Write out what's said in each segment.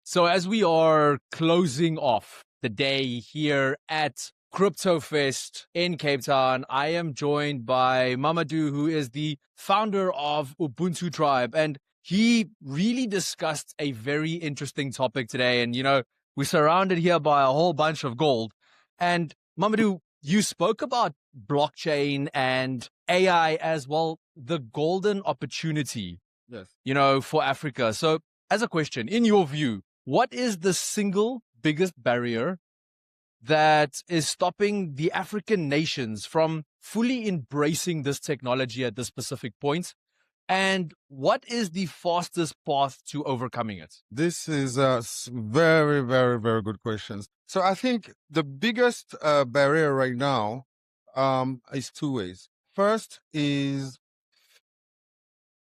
So as we are closing off the day here at Crypto Fest in Cape Town, I am joined by Mamadou, who is the founder of Ubuntu Tribe. And he really discussed a very interesting topic today. And, we're surrounded here by a whole bunch of gold. And Mamadou, you spoke about blockchain and AI as well, the golden opportunity, Yes. for Africa. So as a question, in your view, what is the single biggest barrier that is stopping the African nations from fully embracing this technology at this specific point? And what is the fastest path to overcoming it? This is a very, very, very good question. So I think the biggest barrier right now is two ways. First is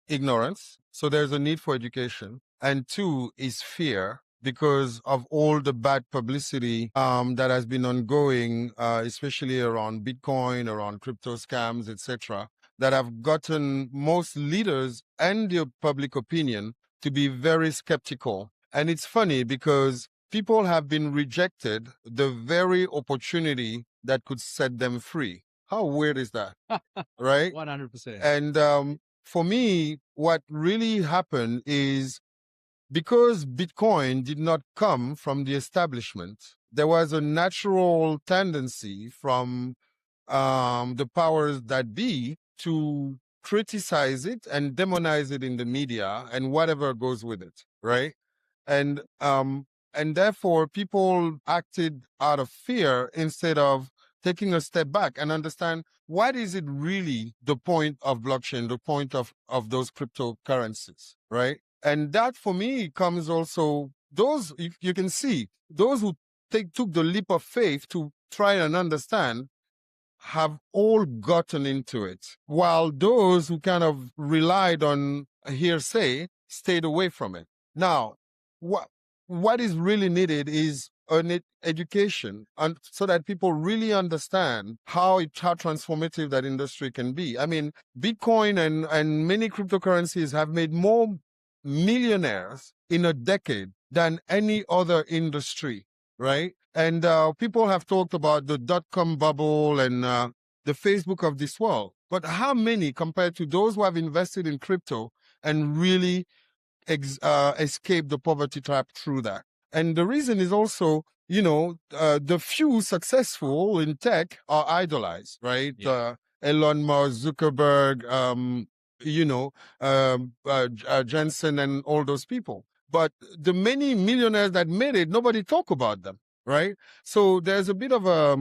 ignorance. So there's a need for education. And two is fear because of all the bad publicity that has been ongoing, especially around Bitcoin, around crypto scams, etc., that have gotten most leaders and the public opinion to be very skeptical. And it's funny because people have been rejected the very opportunity that could set them free. How weird is that? Right? 100%. And for me, what really happened is because Bitcoin did not come from the establishment, there was a natural tendency from the powers that be to criticize it and demonize it in the media and whatever goes with it, right? And therefore people acted out of fear instead of taking a step back and understand what is it really the point of blockchain, the point of those cryptocurrencies, right? And that for me comes also those you can see those who took the leap of faith to try and understand have all gotten into it, while those who kind of relied on hearsay stayed away from it. Now, what is really needed is an education, and so that people really understand how transformative that industry can be. I mean, Bitcoin and many cryptocurrencies have made more millionaires in a decade than any other industry, right? And people have talked about the dot-com bubble and the Facebook of this world. But how many compared to those who have invested in crypto and really escape the poverty trap through that? And the reason is also, the few successful in tech are idolized, right? Yeah. Elon Musk, Zuckerberg, Jensen and all those people. But the many millionaires that made it, nobody talk about them, right? So there's a bit of a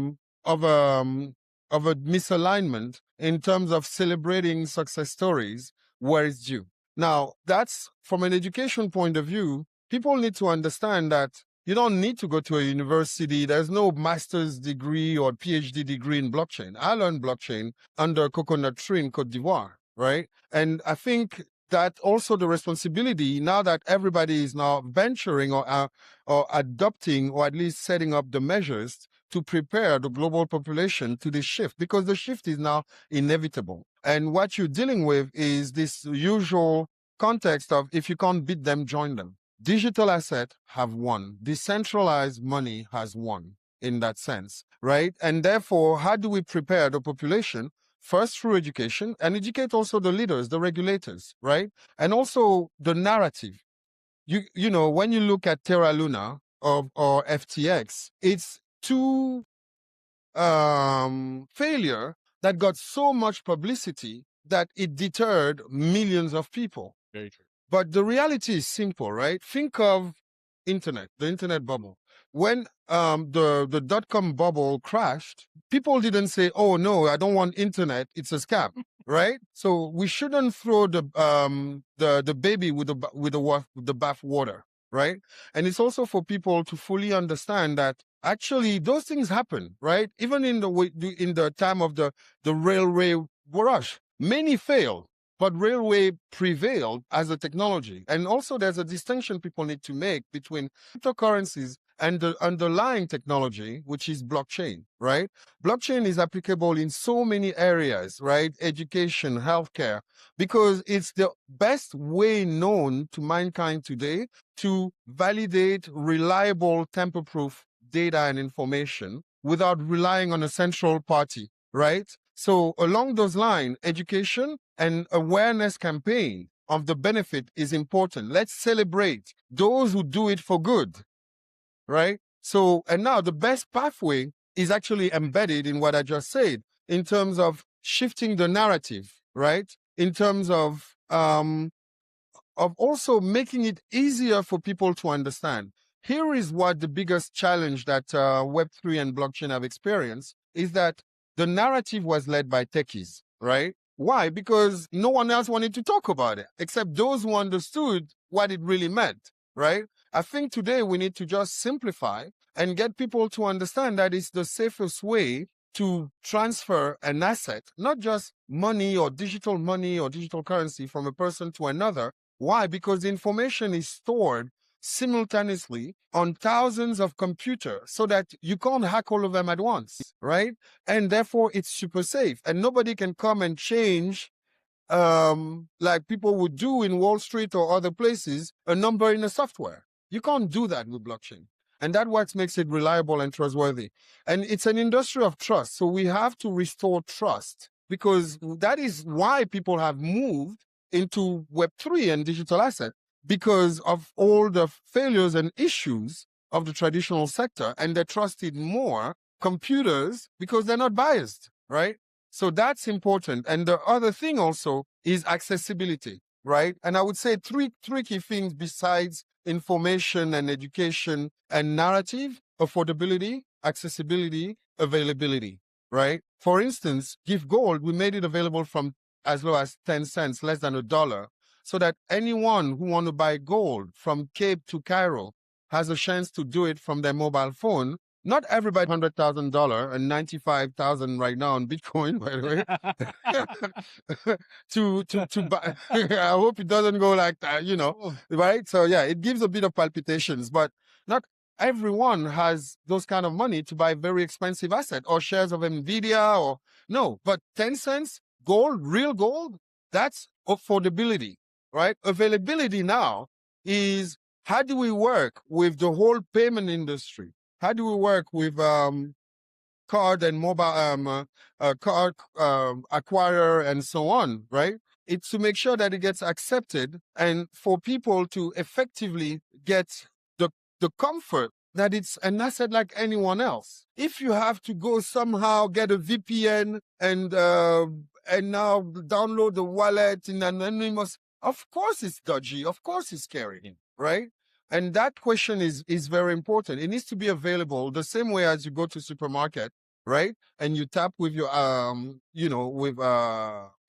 misalignment in terms of celebrating success stories where it's due. Now, that's from an education point of view, people need to understand that you don't need to go to a university. There's no master's degree or PhD degree in blockchain. I learned blockchain under a coconut tree in Côte d'Ivoire, right? And I think that also the responsibility, now that everybody is now venturing or adopting or at least setting up the measures to prepare the global population to this shift, because the shift is now inevitable. And what you're dealing with is this usual context of if you can't beat them, join them. Digital assets have won. Decentralized money has won in that sense, right? And therefore, how do we prepare the population? First, through education, and educate also the leaders, the regulators, right? And also the narrative. When you look at Terra Luna or FTX, it's two failure that got so much publicity that it deterred millions of people. Very true. But the reality is simple, right? Think of the internet bubble. When the dot-com bubble crashed, people didn't say, "Oh no, I don't want internet; it's a scam," right? So we shouldn't throw the baby with the bath water, right? And it's also for people to fully understand that actually those things happen, right? Even in the time of the railway rush, many failed. But railway prevailed as a technology. And also there's a distinction people need to make between cryptocurrencies and the underlying technology, which is blockchain, right? Blockchain is applicable in so many areas, right? Education, healthcare, because it's the best way known to mankind today to validate reliable, tamper-proof data and information without relying on a central party, right? So along those lines, education and awareness campaign of the benefit is important. Let's celebrate those who do it for good, right? So, and now the best pathway is actually embedded in what I just said in terms of shifting the narrative, right? In terms of also making it easier for people to understand. Here is what the biggest challenge that Web3 and blockchain have experienced is that the narrative was led by techies, right? Why? Because no one else wanted to talk about it except those who understood what it really meant, right? I think today we need to just simplify and get people to understand that it's the safest way to transfer an asset, not just money or digital currency from a person to another. Why? Because the information is stored simultaneously on thousands of computers so that you can't hack all of them at once, right? And therefore it's super safe and nobody can come and change like people would do in Wall Street or other places, a number in a software. You can't do that with blockchain. And that's what makes it reliable and trustworthy. And it's an industry of trust. So we have to restore trust because that is why people have moved into Web3 and digital asset because of all the failures and issues of the traditional sector. And they trusted more computers because they're not biased, right? So that's important. And the other thing also is accessibility, right? And I would say three key things besides information and education and narrative: affordability, accessibility, availability, right? For instance, Give Gold, we made it available from as low as 10 cents, less than $1, so that anyone who want to buy gold from Cape to Cairo has a chance to do it from their mobile phone. Not everybody $100,000 and 95,000 right now on Bitcoin, by the way. to buy. I hope it doesn't go like that, right? So yeah, it gives a bit of palpitations, but not everyone has those kind of money to buy very expensive asset or shares of Nvidia or no. But 10 cents gold, real gold, that's affordability, right? Availability now is how do we work with the whole payment industry? How do we work with card and mobile card acquirer and so on, right? It's to make sure that it gets accepted and for people to effectively get the comfort that it's an asset like anyone else. If you have to go somehow get a VPN and now download the wallet in an anonymous, of course it's dodgy, of course it's scary, right? And that question is very important. It needs to be available the same way as you go to supermarket, right? And you tap with your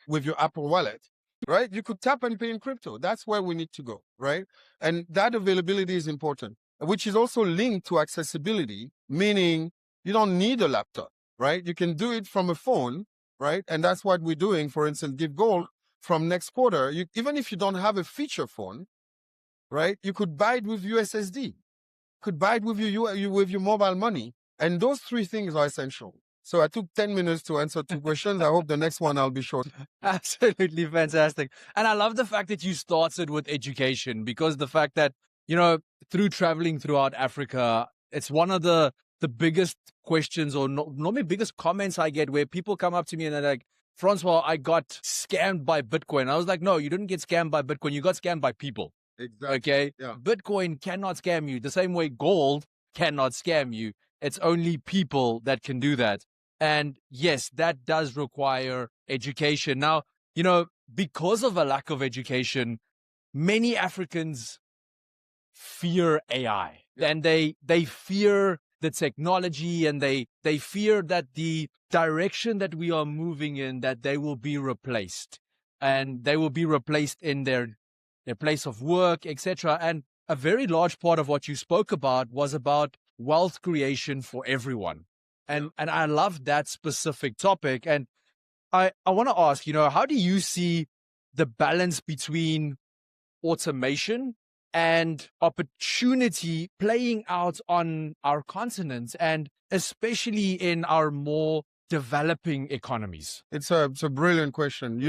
with your Apple Wallet, right? You could tap and pay in crypto. That's where we need to go, right? And that availability is important, which is also linked to accessibility, meaning you don't need a laptop, right? You can do it from a phone, right? And that's what we're doing. For instance, Give Gold from next quarter, even if you don't have a feature phone, right? You could buy it with USSD, could buy it with your mobile money. And those three things are essential. So I took 10 minutes to answer 2 questions. I hope the next one I'll be short. Absolutely fantastic. And I love the fact that you started with education, because the fact that, through traveling throughout Africa, it's one of the biggest questions or normally biggest comments I get where people come up to me and they're like, Francois, I got scammed by Bitcoin. I was like, no, you didn't get scammed by Bitcoin. You got scammed by people. Exactly. Okay. Yeah. Bitcoin cannot scam you the same way gold cannot scam you. It's only people that can do that. And yes, that does require education. Now, because of a lack of education, many Africans fear AI, and they fear the technology, and they fear that the direction that we are moving in, that they will be replaced, and they will be replaced in their place of work, etc. And a very large part of what you spoke about was about wealth creation for everyone. And I love that specific topic. And I want to ask, how do you see the balance between automation and opportunity playing out on our continent, and especially in our more developing economies? It's a brilliant question.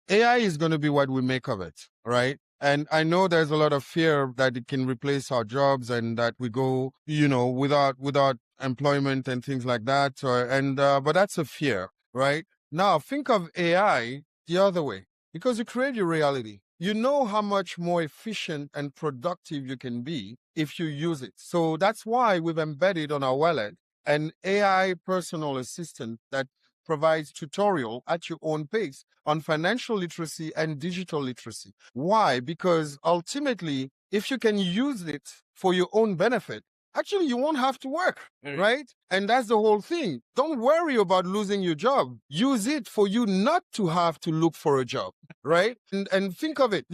AI is going to be what we make of it, right? And I know there's a lot of fear that it can replace our jobs and that we go, without employment and things like that. But that's a fear, right? Now think of AI the other way, because you create your reality. You know how much more efficient and productive you can be if you use it. So that's why we've embedded on our wallet an AI personal assistant that provides tutorial at your own pace on financial literacy and digital literacy. Why? Because ultimately, if you can use it for your own benefit, actually you won't have to work, right? And that's the whole thing. Don't worry about losing your job. Use it for you not to have to look for a job, right? And think of it,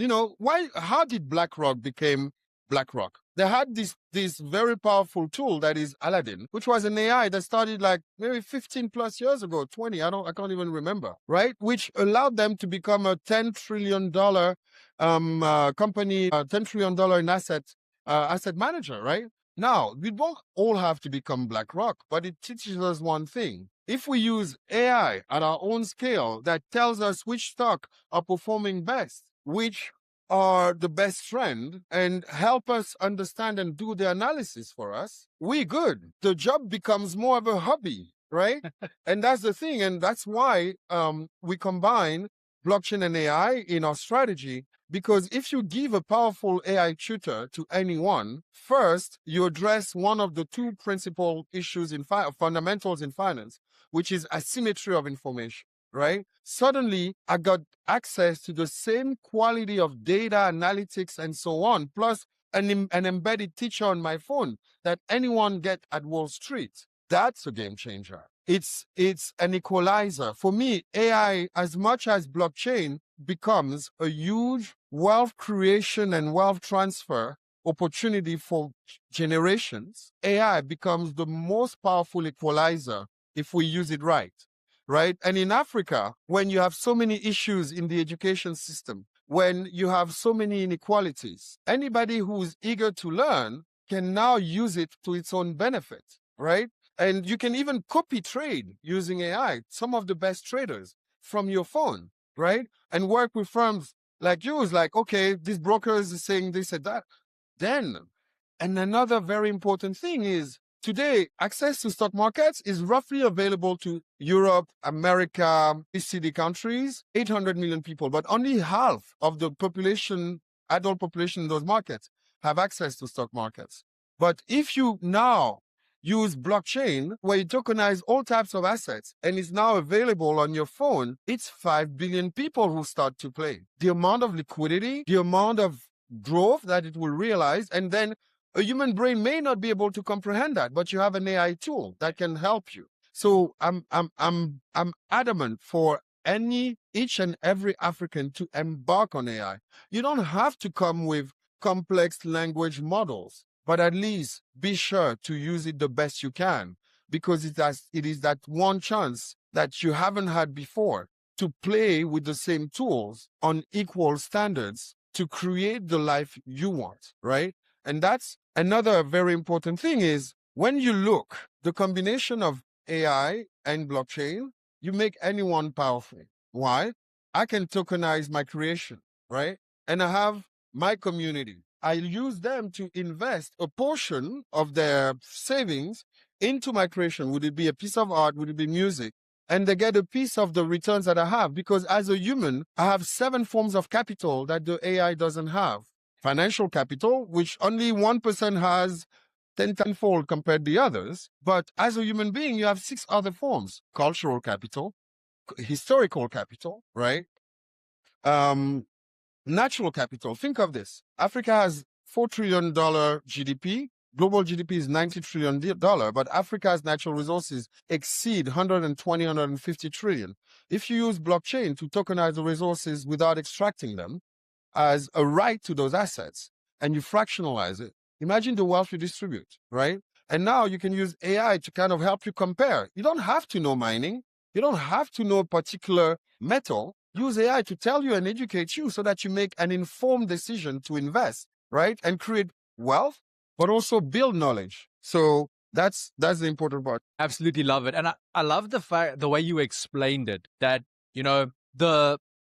how did BlackRock become BlackRock? They had this very powerful tool that is Aladdin, which was an AI that started like maybe 15 plus years ago, 20, I can't even remember, right? Which allowed them to become a $10 trillion company, $10 trillion in asset manager, right? Now, we don't all have to become BlackRock, but it teaches us one thing. If we use AI at our own scale that tells us which stock are performing best, which are the best friend, and help us understand and do the analysis for us, we good. The job becomes more of a hobby, right? And that's the thing. And that's why we combine blockchain and AI in our strategy. Because if you give a powerful AI tutor to anyone, first, you address one of the two principal issues fundamentals in finance, which is asymmetry of information, right? Suddenly, I got access to the same quality of data, analytics, and so on, plus an embedded teacher on my phone that anyone get at Wall Street. That's a game changer. It's an equalizer. For me, AI, as much as blockchain, becomes a huge wealth creation and wealth transfer opportunity for generations. AI becomes the most powerful equalizer if we use it right. Right? And in Africa, when you have so many issues in the education system, when you have so many inequalities, anybody who's eager to learn can now use it to its own benefit, right? And you can even copy trade using AI, some of the best traders from your phone, right? And work with firms like yours, like, okay, this broker is saying this and that. Then, and another very important thing is, today, access to stock markets is roughly available to Europe, America, OECD countries, 800 million people, but only half of the population, adult population in those markets have access to stock markets. But if you now use blockchain, where you tokenize all types of assets, and it's now available on your phone, it's 5 billion people who start to play. The amount of liquidity, the amount of growth that it will realize, and then a human brain may not be able to comprehend that, but you have an AI tool that can help you. So I'm adamant for each and every African to embark on AI. You don't have to come with complex language models, but at least be sure to use it the best you can, because it is that one chance that you haven't had before to play with the same tools on equal standards to create the life you want, right? And that's another very important thing is, when you look, the combination of AI and blockchain, you make anyone powerful. Why? I can tokenize my creation, right? And I have my community. I use them to invest a portion of their savings into my creation. Would it be a piece of art? Would it be music? And they get a piece of the returns that I have, because as a human, I have 7 forms of capital that the AI doesn't have. Financial capital, which only 1% has 10-fold compared to the others. But as a human being, you have 6 other forms: cultural capital, historical capital, right? Natural capital. Think of this. Africa has $4 trillion GDP. Global GDP is $90 trillion, but Africa's natural resources exceed 150 trillion. If you use blockchain to tokenize the resources without extracting them as a right to those assets, and you fractionalize it, imagine the wealth you distribute, right? And now you can use AI to kind of help you compare. You don't have to know mining. You don't have to know a particular metal. use AI to tell you and educate you so that you make an informed decision to invest, right? And create wealth, but also build knowledge. So that's the important part. Absolutely love it. And I love the way you explained it, that,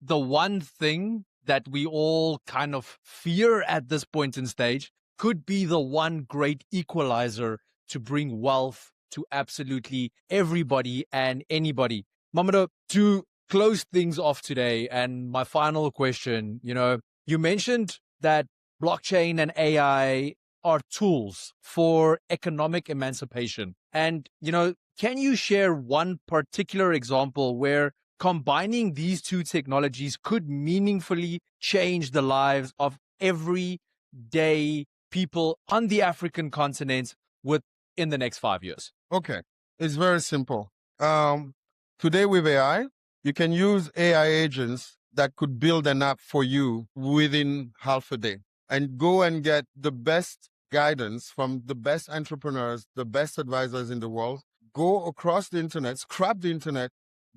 the one thing that we all kind of fear at this point in stage could be the one great equalizer to bring wealth to absolutely everybody and anybody. Mamadou, to close things off today, and my final question, you mentioned that blockchain and AI are tools for economic emancipation. And, can you share one particular example where combining these two technologies could meaningfully change the lives of everyday people on the African continent within the next 5 years? Okay. It's very simple. Today with AI, you can use AI agents that could build an app for you within half a day and go and get the best guidance from the best entrepreneurs, the best advisors in the world. Go across the internet, scrap the internet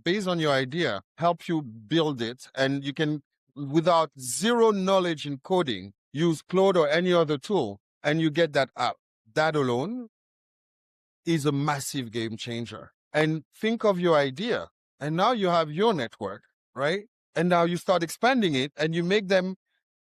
based on your idea, help you build it. And you can, without zero knowledge in coding, use Claude or any other tool, and you get that app. That alone is a massive game changer. And think of your idea. And now you have your network, right? And now you start expanding it and you make them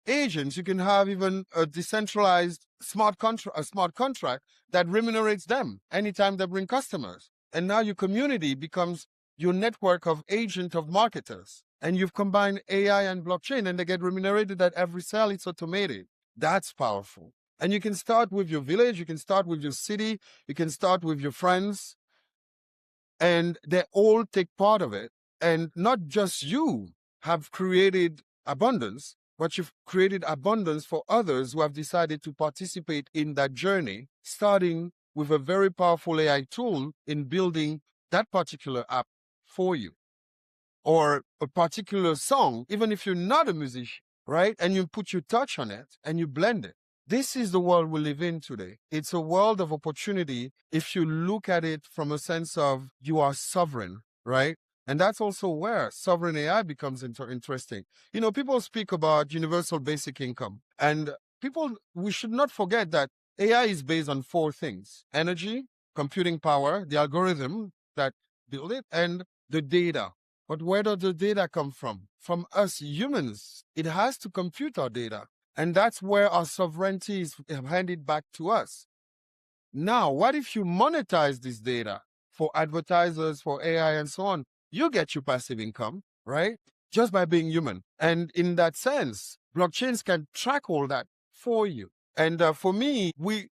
agents. You can have even a decentralized smart contract that remunerates them anytime they bring customers. And now your community becomes your network of agent of marketers. And you've combined AI and blockchain and they get remunerated at every sale. It's automated. That's powerful. And you can start with your village. You can start with your city. You can start with your friends. And they all take part of it. And not just you have created abundance, but you've created abundance for others who have decided to participate in that journey, starting with a very powerful AI tool in building that particular app for you. Or a particular song, even if you're not a musician, right? And you put your touch on it and you blend it. This is the world we live in today. It's a world of opportunity if you look at it from a sense of you are sovereign, right? And that's also where sovereign AI becomes interesting. People speak about universal basic income. And we should not forget that AI is based on 4 things: energy, computing power, the algorithm that build it, and the data. But where does the data come from? From us humans. It has to compute our data. And that's where our sovereignty is handed back to us. Now, what if you monetize this data for advertisers, for AI, and so on? You get your passive income, right? Just by being human. And in that sense, blockchains can track all that for you. And for me, we've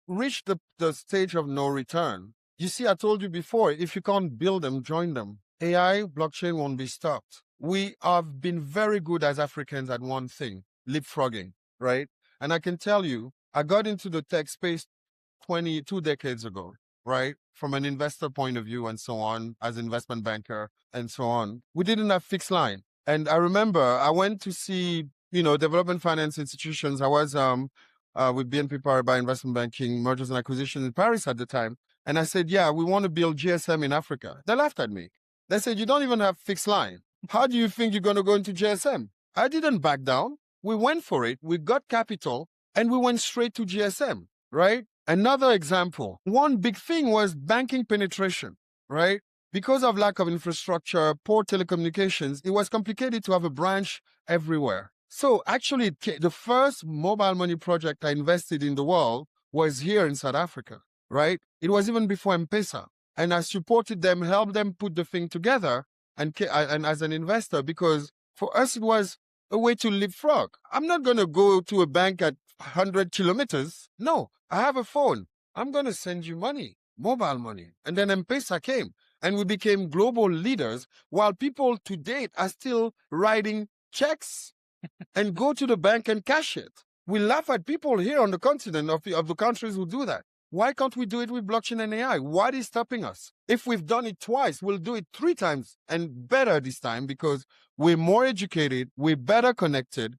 reached the stage of no return. You see, I told you before, if you can't build them, join them. AI, blockchain won't be stopped. We have been very good as Africans at one thing: leapfrogging, right? And I can tell you, I got into the tech space 22 decades ago, right? From an investor point of view and so on, as investment banker and so on. We didn't have fixed line. And I remember I went to see, development finance institutions. I was with BNP Paribas Investment Banking, mergers and acquisitions in Paris at the time. And I said, yeah, we want to build GSM in Africa. They laughed at me. They said, you don't even have fixed line. How do you think you're going to go into GSM? I didn't back down. We went for it. We got capital and we went straight to GSM, right? Another example, one big thing was banking penetration, right? Because of lack of infrastructure, poor telecommunications, it was complicated to have a branch everywhere. So actually, the first mobile money project I invested in the world was here in South Africa, right? It was even before M-Pesa. And I supported them, helped them put the thing together. And as an investor, because for us, it was a way to leapfrog. I'm not going to go to a bank at 100 kilometers. No, I have a phone. I'm going to send you money, mobile money. And then M-Pesa came and we became global leaders while people to date are still writing checks and go to the bank and cash it. We laugh at people here on the continent of the countries who do that. Why can't we do it with blockchain and AI? What is stopping us? If we've done it twice, we'll do it 3 times and better this time because we're more educated, we're better connected,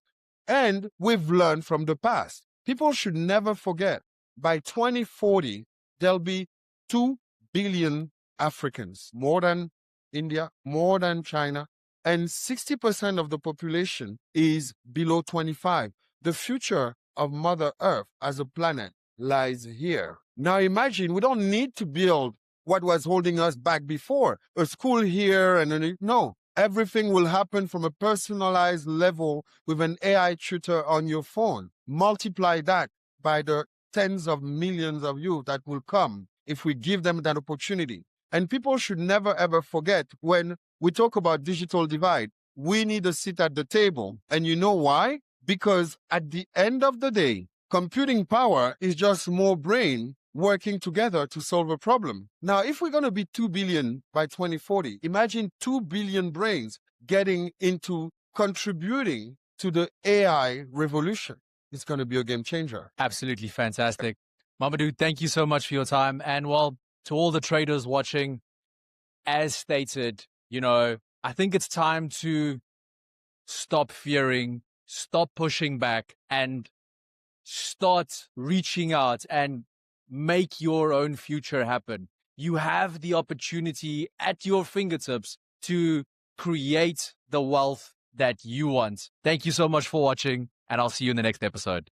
and we've learned from the past. People should never forget, by 2040, there'll be 2 billion Africans, more than India, more than China, and 60% of the population is below 25. The future of Mother Earth as a planet lies here. Now imagine we don't need to build what was holding us back before, a school here no. Everything will happen from a personalized level with an AI tutor on your phone. Multiply that by the tens of millions of youth that will come if we give them that opportunity. And people should never ever forget, when we talk about digital divide, we need a seat at the table. And you know why? Because at the end of the day, computing power is just more brain working together to solve a problem. Now, if we're going to be 2 billion by 2040, imagine 2 billion brains getting into contributing to the AI revolution. It's going to be a game changer. Absolutely fantastic. Mamadou, thank you so much for your time. And well, to all the traders watching, as stated, I think it's time to stop fearing, stop pushing back, and start reaching out and make your own future happen. You have the opportunity at your fingertips to create the wealth that you want. Thank you so much for watching, and I'll see you in the next episode.